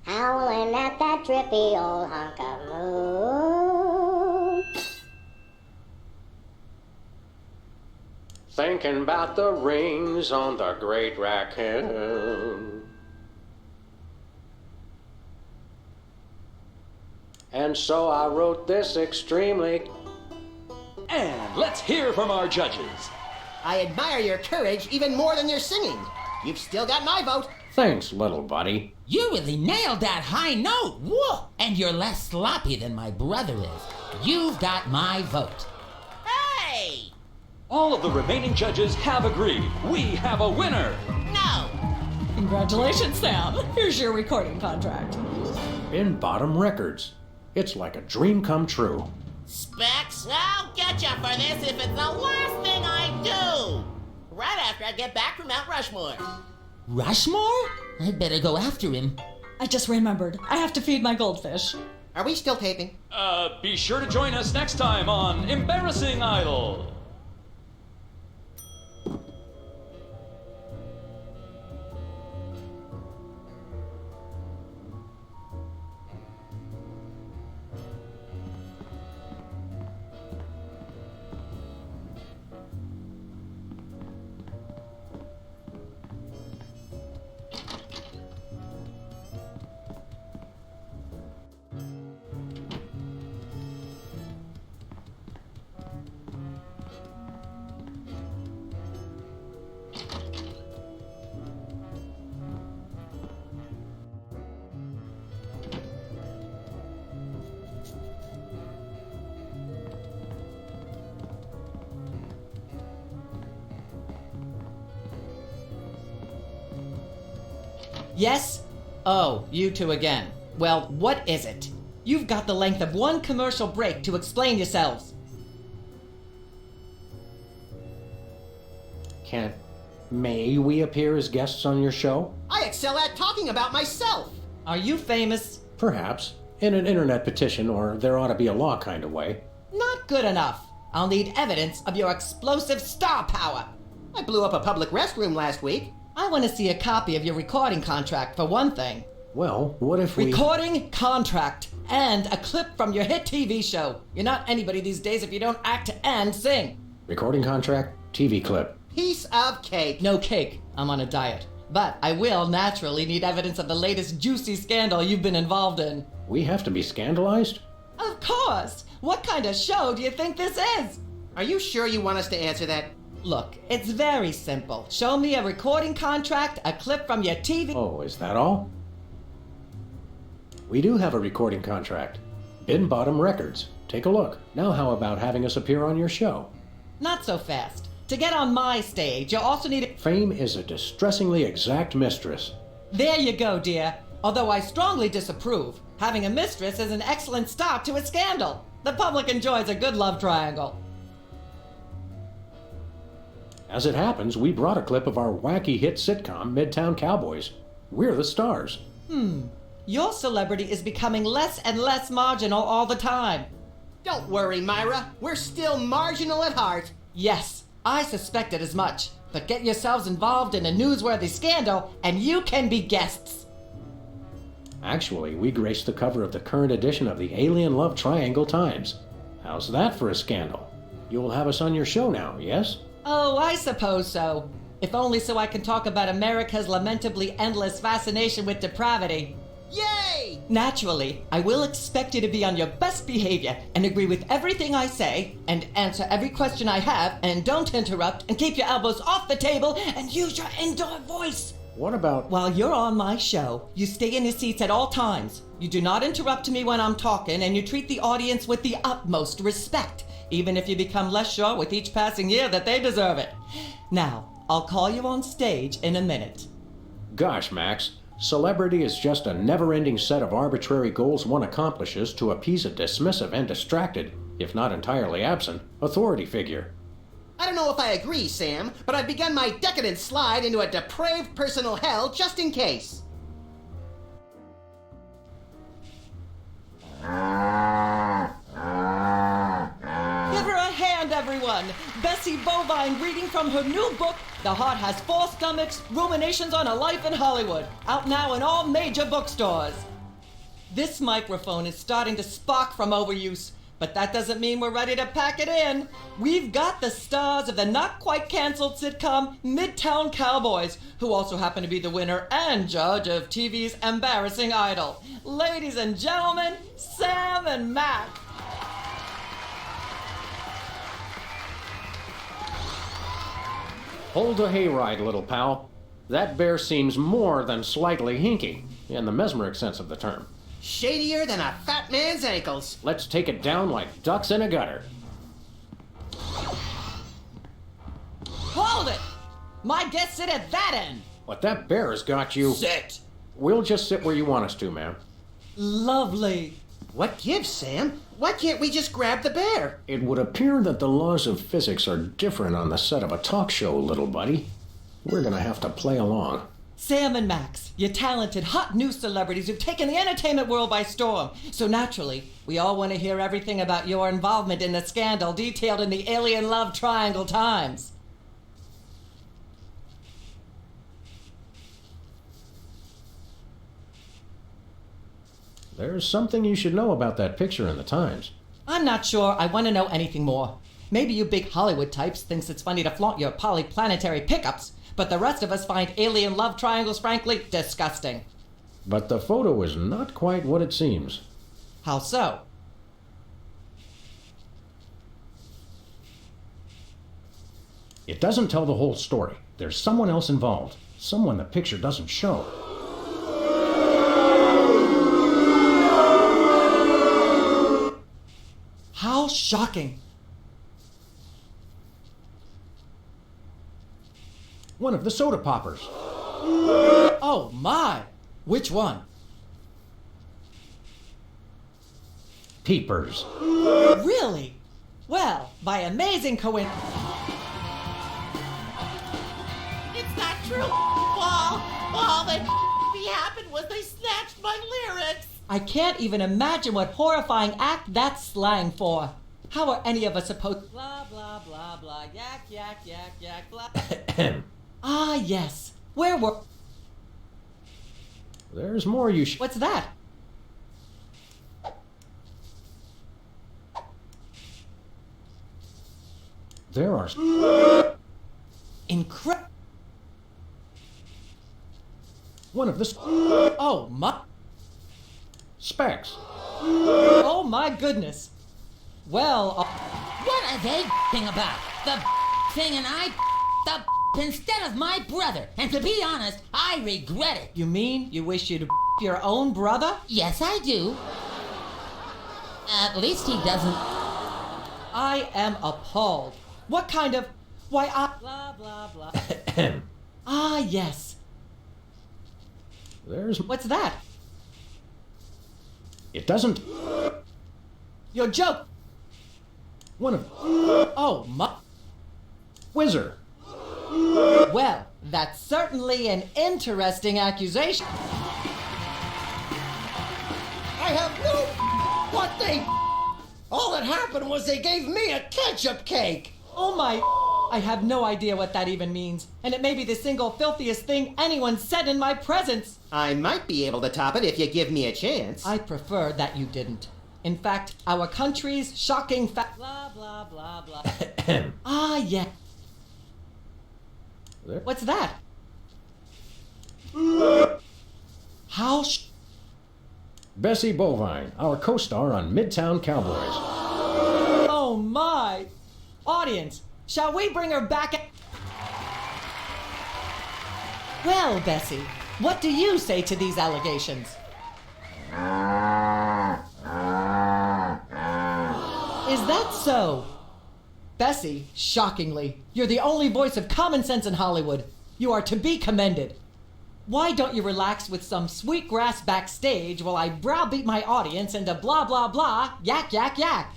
Howling at that drippy old hunk of moon. Thinking about the rings on the great raccoon. And so I wrote this extremely... And let's hear from our judges. I admire your courage even more than your singing. You've still got my vote. Thanks, little buddy. You really nailed that high note. Whoa! And you're less sloppy than my brother is. You've got my vote. Hey! All of the remaining judges have agreed. We have a winner. No! Congratulations, Sam. Here's your recording contract. In Bottom Records. It's like a dream come true. Specs, I'll get you for this if it's the last thing I do! Right after I get back from Mount Rushmore. Rushmore? I'd better go after him. I just remembered. I have to feed my goldfish. Are we still taping? Be sure to join us next time on Embarrassing Idol. Yes? Oh, you two again. Well, what is it? You've got the length of one commercial break to explain yourselves. May we appear as guests on your show? I excel at talking about myself. Are you famous? Perhaps. In an internet petition, or there ought to be a law kind of way. Not good enough. I'll need evidence of your explosive star power. I blew up a public restroom last week. I want to see a copy of your recording contract, for one thing. Well, what if we... Recording contract and a clip from your hit TV show. You're not anybody these days if you don't act and sing. Recording contract, TV clip. Piece of cake. No cake. I'm on a diet. But I will naturally need evidence of the latest juicy scandal you've been involved in. We have to be scandalized? Of course. What kind of show do you think this is? Are you sure you want us to answer that? Look, it's very simple. Show me a recording contract, a clip from your TV... Oh, is that all? We do have a recording contract. Bin Bottom Records. Take a look. Now how about having us appear on your show? Not so fast. To get on my stage, you also need... Fame is a distressingly exact mistress. There you go, dear. Although I strongly disapprove. Having a mistress is an excellent start to a scandal. The public enjoys a good love triangle. As it happens, we brought a clip of our wacky hit sitcom, Midtown Cowboys. We're the stars. Your celebrity is becoming less and less marginal all the time. Don't worry, Myra. We're still marginal at heart. Yes, I suspected as much. But get yourselves involved in a newsworthy scandal, and you can be guests. Actually, we graced the cover of the current edition of the Alien Love Triangle Times. How's that for a scandal? You'll have us on your show now, yes? Oh, I suppose so. If only so I can talk about America's lamentably endless fascination with depravity. Yay! Naturally, I will expect you to be on your best behavior and agree with everything I say and answer every question I have and don't interrupt and keep your elbows off the table and use your indoor voice. What about... While you're on my show, you stay in your seats at all times. You do not interrupt me when I'm talking and you treat the audience with the utmost respect, even if you become less sure with each passing year that they deserve it. Now, I'll call you on stage in a minute. Gosh, Max. Celebrity is just a never-ending set of arbitrary goals one accomplishes to appease a dismissive and distracted, if not entirely absent, authority figure. I don't know if I agree, Sam, but I've begun my decadent slide into a depraved personal hell just in case. Give her a hand, everyone! Bessie Bovine reading from her new book, The Heart Has Four Stomachs, Ruminations on a Life in Hollywood, out now in all major bookstores. This microphone is starting to spark from overuse, but that doesn't mean we're ready to pack it in. We've got the stars of the not-quite-canceled sitcom Midtown Cowboys, who also happen to be the winner and judge of TV's Embarrassing Idol. Ladies and gentlemen, Sam and Max. Hold a hayride, little pal. That bear seems more than slightly hinky, in the mesmeric sense of the term. Shadier than a fat man's ankles. Let's take it down like ducks in a gutter. Hold it! My guests sit at that end. But that bear has got you... Sit! We'll just sit where you want us to, ma'am. Lovely. What gives, Sam? Why can't we just grab the bear? It would appear that the laws of physics are different on the set of a talk show, little buddy. We're gonna have to play along. Sam and Max, you're talented, hot new celebrities who've taken the entertainment world by storm. So naturally, we all want to hear everything about your involvement in the scandal detailed in the Alien Love Triangle Times. There's something you should know about that picture in the Times. I'm not sure I want to know anything more. Maybe you big Hollywood types thinks it's funny to flaunt your polyplanetary pickups, but the rest of us find alien love triangles frankly disgusting. But the photo is not quite what it seems. How so? It doesn't tell the whole story. There's someone else involved. Someone the picture doesn't show. How shocking. One of the soda poppers. Oh my! Which one? Peepers. Really? Well, by amazing coincidence. It's not true, Paul. All that happened was they snatched my lyrics. I can't even imagine what horrifying act that's slang for. How are any of us supposed... Blah, blah, blah, blah, yak, yak, yak, yak, blah... Ah, yes. Where were... There's more you should... What's that? There are... Incredible... One of the... Oh, my... Specs. Oh, my goodness. Well... What are they about? The thing and I... The instead of my brother. And to be honest, I regret it. You mean you wish you'd your own brother? Yes, I do. At least he doesn't... I am appalled. What kind of... Why, I... Blah, blah, blah. Ah, yes. There's... What's that? It doesn't... Your joke... One of... Oh, my... Whizzer. Well, that's certainly an interesting accusation. I have no... What they... All that happened was they gave me a ketchup cake. Oh my... I have no idea what that even means. And it may be the single filthiest thing anyone said in my presence. I might be able to top it if you give me a chance. I prefer that you didn't. In fact, our country's shocking fact... Blah, blah, blah, blah. Ah, yeah. There. What's that? How Bessie Bovine, our co-star on Midtown Cowboys. Oh my! Audience, shall we bring her back? Well, Bessie, what do you say to these allegations? Is that so? Bessie, shockingly, you're the only voice of common sense in Hollywood. You are to be commended. Why don't you relax with some sweet grass backstage while I browbeat my audience into blah blah blah, yak yak yak.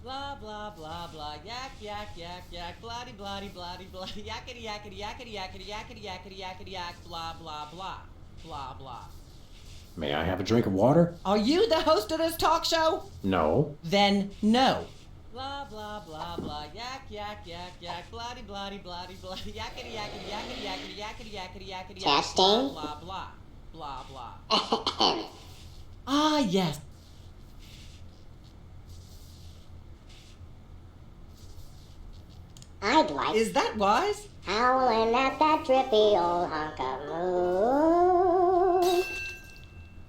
Blah blah blah blah, yak yak yak yak, bloody bloody bloody bloody, yakety yakety yakety yakety yakety yakety yakety yak, blah blah blah, blah blah. May I have a drink of water? Are you the host of this talk show? No. Then no. Blah blah blah blah, yak yak yak yak, bloody bloody bloody bloody, yakety yakety yakety yakety yakety yakety yakety yak, Testing. blah blah blah blah. Ah yes. I'd like... Is that wise? Howling at that drippy old hunk of moon.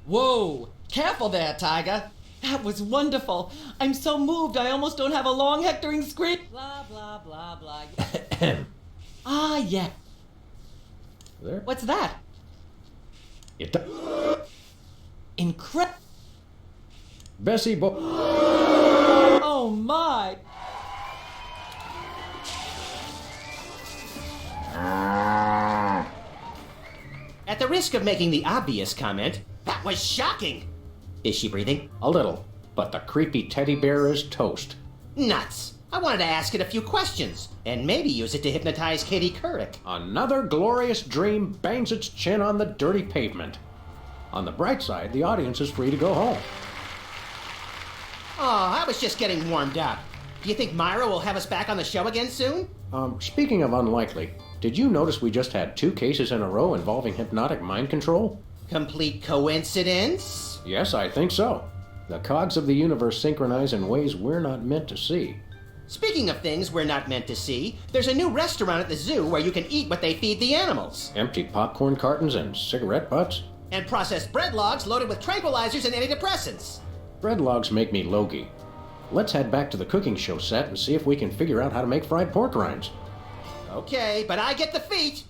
Whoa! Careful there, Tiger. That was wonderful. I'm so moved I almost don't have a long hectoring scream. Blah blah blah blah. Ah yeah. There. What's that? It. Incredible. Bessie Oh my. At the risk of making the obvious comment, that was shocking. Is she breathing? A little, but the creepy teddy bear is toast. Nuts. I wanted to ask it a few questions, and maybe use it to hypnotize Katie Couric. Another glorious dream bangs its chin on the dirty pavement. On the bright side, the audience is free to go home. Oh, I was just getting warmed up. Do you think Myra will have us back on the show again soon? Speaking of unlikely, did you notice we just had 2 cases in a row involving hypnotic mind control? Complete coincidence? Yes, I think so. The cogs of the universe synchronize in ways we're not meant to see. Speaking of things we're not meant to see, there's a new restaurant at the zoo where you can eat what they feed the animals. Empty popcorn cartons and cigarette butts? And processed bread logs loaded with tranquilizers and antidepressants. Bread logs make me logy. Let's head back to the cooking show set and see if we can figure out how to make fried pork rinds. Okay, but I get the feet.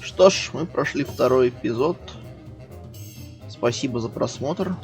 Что ж, мы прошли второй эпизод. Спасибо за просмотр.